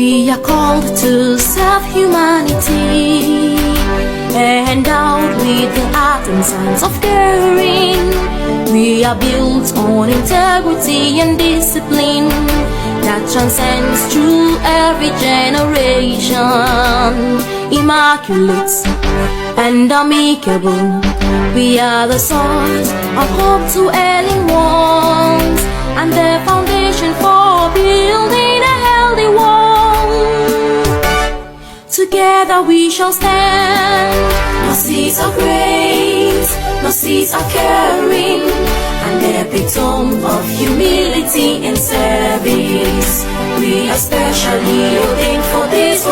We are called to serve humanity, endowed with the art and science of caring. We are built on integrity and discipline that transcends through every generation. Immaculate and amicable, we are the source of hope to ailing ones, and the foundation for building a healthy world. Together we shall stand. No seeds of grace, no seeds of caring, an epitome of humility and service. We are specially ordained for this.